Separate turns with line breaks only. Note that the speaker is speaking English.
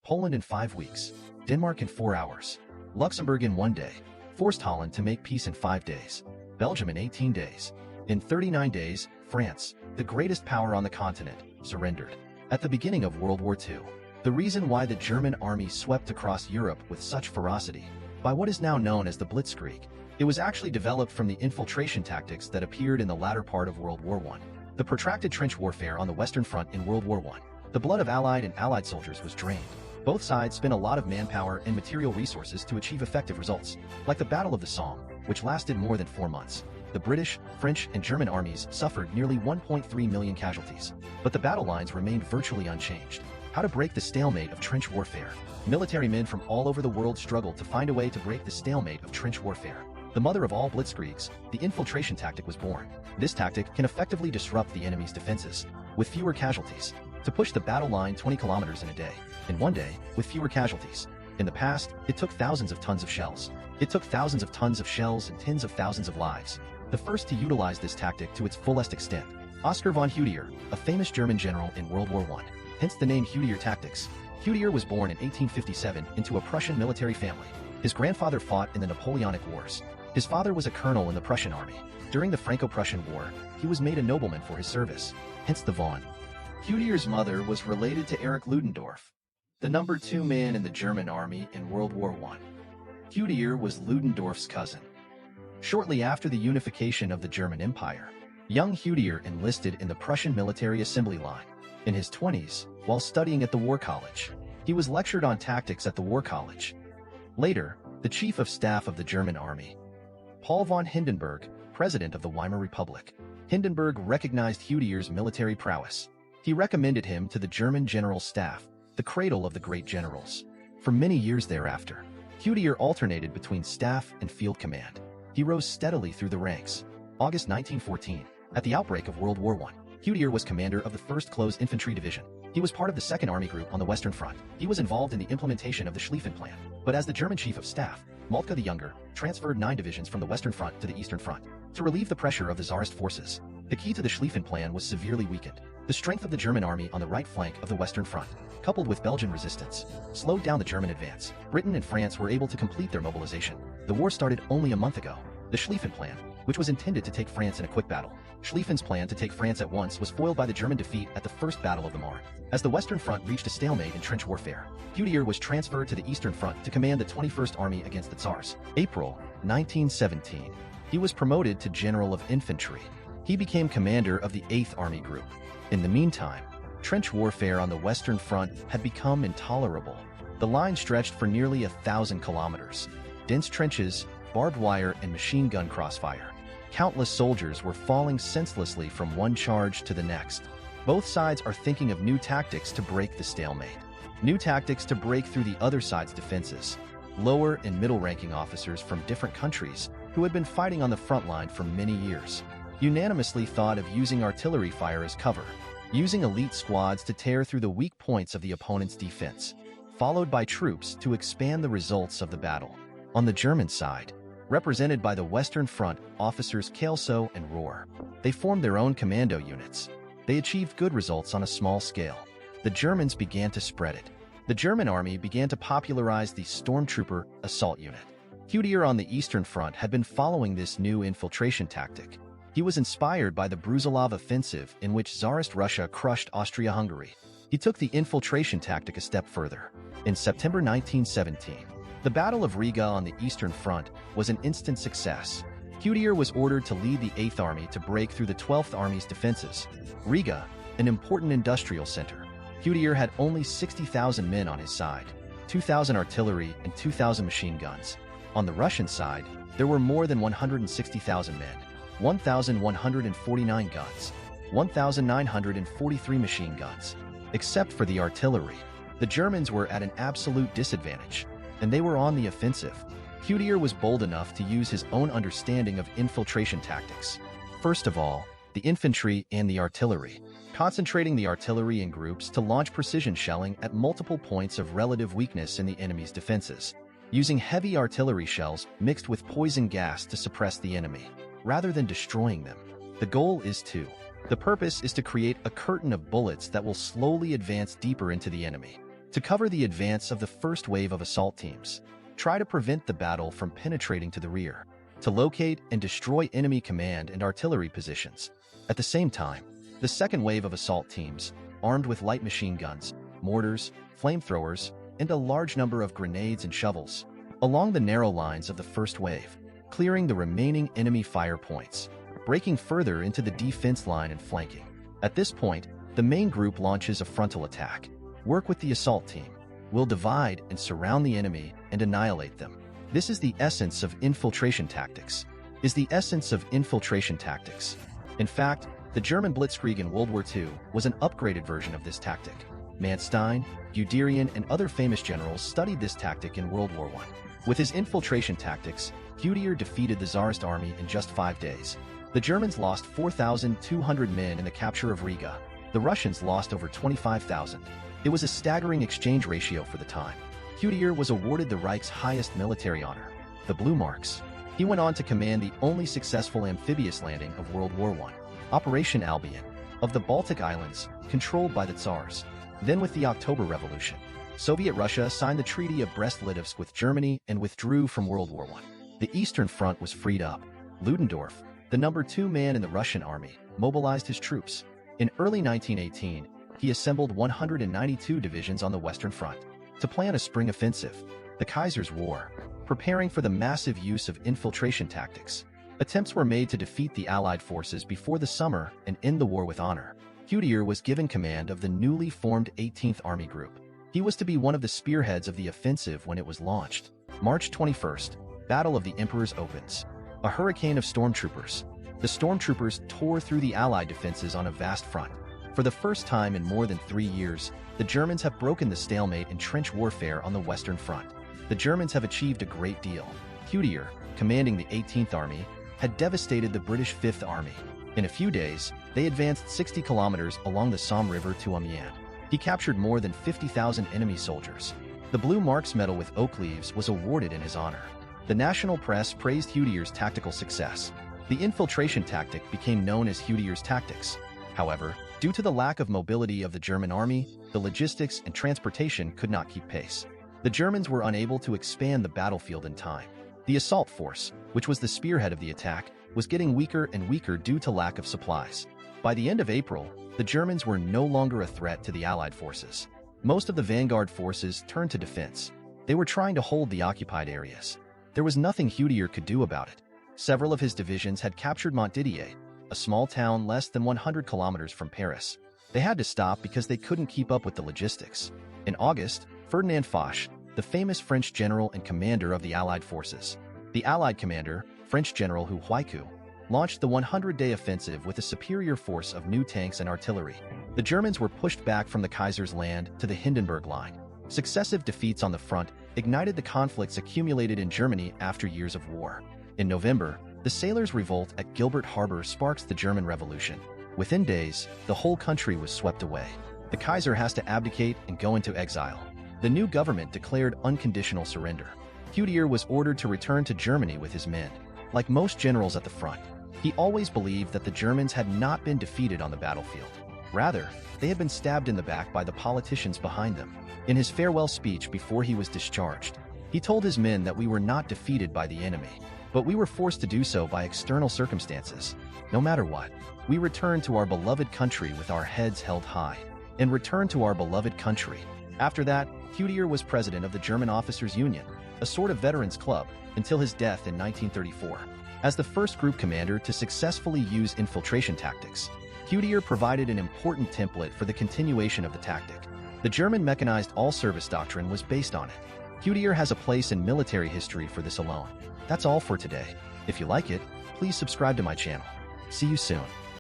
Poland in 5 weeks, Denmark in 4 hours, Luxembourg in 1 day, forced Holland to make peace in 5 days, Belgium in 18 days. In 39 days, France, the greatest power on the continent, surrendered. At the beginning of World War II, the reason why the German army swept across Europe with such ferocity, by what is now known as the blitzkrieg, it was actually developed from the infiltration tactics that appeared in the latter part of World War I. The protracted trench warfare on the Western Front in World War I. The blood of Allied soldiers was drained. Both sides spent a lot of manpower and material resources to achieve effective results, like the Battle of the Somme, which lasted more than 4 months. The British, French, and German armies suffered nearly 1.3 million casualties, but the battle lines remained virtually unchanged. How to break the stalemate of trench warfare. Military men from all over the world struggled to find a way to break the stalemate of trench warfare. The mother of all blitzkriegs, the infiltration tactic was born. This tactic can effectively disrupt the enemy's defenses, with fewer casualties, to push the battle line 20 kilometers in a day, in 1 day, with fewer casualties. In the past, it took thousands of tons of shells. It took thousands of tons of shells and tens of thousands of lives. The first to utilize this tactic to its fullest extent, Oskar von Hüdier, a famous German general in World War I. Hence the name Hüdier tactics. Hüdier was born in 1857 into a Prussian military family. His grandfather fought in the Napoleonic Wars. His father was a colonel in the Prussian army. During the Franco-Prussian War, he was made a nobleman for his service, hence the von. Hüdier's mother was related to Erich Ludendorff, the number 2 man in the German army in World War I. Hüdier was Ludendorff's cousin. Shortly after the unification of the German Empire, young Hüdier enlisted in the Prussian military assembly line. In his 20s, while studying at the War College, he was lectured on tactics at the War College. Later, the Chief of Staff of the German Army, Paul von Hindenburg, President of the Weimar Republic. Hindenburg recognized Hüdier's military prowess. He recommended him to the German General Staff, the cradle of the great generals. For many years thereafter, Hüdier alternated between staff and field command. He rose steadily through the ranks. August 1914, at the outbreak of World War I, Hüdier was commander of the 1st Close Infantry Division. He was part of the 2nd Army Group on the Western Front. He was involved in the implementation of the Schlieffen Plan. But as the German Chief of Staff, Moltke the Younger transferred 9 divisions from the Western Front to the Eastern Front to relieve the pressure of the Tsarist forces. The key to the Schlieffen Plan was severely weakened. The strength of the German army on the right flank of the Western Front, coupled with Belgian resistance, slowed down the German advance. Britain and France were able to complete their mobilization. The war started only a month ago. The Schlieffen Plan, which was intended to take France in a quick battle. Schlieffen's plan to take France at once was foiled by the German defeat at the First Battle of the Marne. As the Western Front reached a stalemate in trench warfare, Hüdier was transferred to the Eastern Front to command the 21st Army against the Tsars. April 1917. He was promoted to General of Infantry. He became commander of the 8th Army Group. In the meantime, trench warfare on the Western Front had become intolerable. The line stretched for nearly 1,000 kilometers. Dense trenches, barbed wire, and machine gun crossfire. Countless soldiers were falling senselessly from one charge to the next. Both sides are thinking of new tactics to break the stalemate. New tactics to break through the other side's defenses. Lower and middle-ranking officers from different countries who had been fighting on the front line for many years unanimously thought of using artillery fire as cover, using elite squads to tear through the weak points of the opponent's defense, followed by troops to expand the results of the battle. On the German side, represented by the Western Front officers Kelso and Rohr, they formed their own commando units. They achieved good results on a small scale. The Germans began to spread it. The German army began to popularize the Stormtrooper assault unit. Hüdier on the Eastern Front had been following this new infiltration tactic. He was inspired by the Brusilov offensive in which Tsarist Russia crushed Austria-Hungary. He took the infiltration tactic a step further. In September 1917, the Battle of Riga on the Eastern Front was an instant success. Hüdier was ordered to lead the 8th Army to break through the 12th Army's defenses. Riga, an important industrial center. Hüdier had only 60,000 men on his side, 2,000 artillery and 2,000 machine guns. On the Russian side, there were more than 160,000 men, 1,149 guns, 1,943 machine guns. Except for the artillery, the Germans were at an absolute disadvantage, and they were on the offensive. Hüdier was bold enough to use his own understanding of infiltration tactics. First of all, the infantry and the artillery, concentrating the artillery in groups to launch precision shelling at multiple points of relative weakness in the enemy's defenses, using heavy artillery shells mixed with poison gas to suppress the enemy, rather than destroying them. The goal is to. The purpose is to create a curtain of bullets that will slowly advance deeper into the enemy. To cover the advance of the first wave of assault teams, try to prevent the battle from penetrating to the rear. To locate and destroy enemy command and artillery positions. At the same time, the second wave of assault teams, armed with light machine guns, mortars, flamethrowers, and a large number of grenades and shovels, along the narrow lines of the first wave, clearing the remaining enemy fire points, breaking further into the defense line and flanking. At this point, the main group launches a frontal attack. Work with the assault team. Will divide and surround the enemy and annihilate them. This is the essence of infiltration tactics. In fact, the German blitzkrieg in World War II was an upgraded version of this tactic. Manstein, Guderian, and other famous generals studied this tactic in World War I. With his infiltration tactics, Guderian defeated the Tsarist army in just 5 days. The Germans lost 4,200 men in the capture of Riga. The Russians lost over 25,000. It was a staggering exchange ratio for the time. Guderian was awarded the Reich's highest military honor, the Blue Marks. He went on to command the only successful amphibious landing of World War I, Operation Albion, of the Baltic Islands, controlled by the Tsars. Then with the October Revolution, Soviet Russia signed the Treaty of Brest-Litovsk with Germany and withdrew from World War I. The Eastern Front was freed up. Ludendorff, the number 2 man in the Russian army, mobilized his troops. In early 1918, he assembled 192 divisions on the Western Front to plan a spring offensive, the Kaiser's War, preparing for the massive use of infiltration tactics. Attempts were made to defeat the Allied forces before the summer and end the war with honor. Guderian was given command of the newly formed 18th Army Group. He was to be one of the spearheads of the offensive when it was launched. March 21st, Battle of the Emperors opens. A hurricane of stormtroopers. The stormtroopers tore through the Allied defenses on a vast front. For the first time in more than 3 years, the Germans have broken the stalemate in trench warfare on the Western Front. The Germans have achieved a great deal. Guderian, commanding the 18th Army, had devastated the British 5th Army. In a few days, they advanced 60 kilometers along the Somme River to Amiens. He captured more than 50,000 enemy soldiers. The Blue Marks Medal with oak leaves was awarded in his honor. The national press praised Guderian's tactical success. The infiltration tactic became known as Guderian's tactics. However, due to the lack of mobility of the German army, the logistics and transportation could not keep pace. The Germans were unable to expand the battlefield in time. The assault force, which was the spearhead of the attack, was getting weaker and weaker due to lack of supplies. By the end of April, the Germans were no longer a threat to the Allied forces. Most of the vanguard forces turned to defense. They were trying to hold the occupied areas. There was nothing Guderian could do about it. Several of his divisions had captured Montdidier, a small town less than 100 kilometers from Paris. They had to stop because they couldn't keep up with the logistics. In August, Ferdinand Foch, the famous French general and commander of the Allied forces, the Allied commander, French General Hu Huaiku, launched the 100-day offensive with a superior force of new tanks and artillery. The Germans were pushed back from the Kaiser's land to the Hindenburg Line. Successive defeats on the front ignited the conflicts accumulated in Germany after years of war. In November, the sailors' revolt at Gilbert Harbor sparks the German Revolution. Within days, the whole country was swept away. The Kaiser has to abdicate and go into exile. The new government declared unconditional surrender. Guderian was ordered to return to Germany with his men. Like most generals at the front, he always believed that the Germans had not been defeated on the battlefield. Rather, they had been stabbed in the back by the politicians behind them. In his farewell speech before he was discharged, he told his men that we were not defeated by the enemy, but we were forced to do so by external circumstances. No matter what, we returned to our beloved country with our heads held high, and returned to our beloved country. After that, Guderian was president of the German Officers' Union, a sort of veterans club, until his death in 1934. As the first group commander to successfully use infiltration tactics, Guderian provided an important template for the continuation of the tactic. The German mechanized all-service doctrine was based on it. Guderian has a place in military history for this alone. That's all for today. If you like it, please subscribe to my channel. See you soon.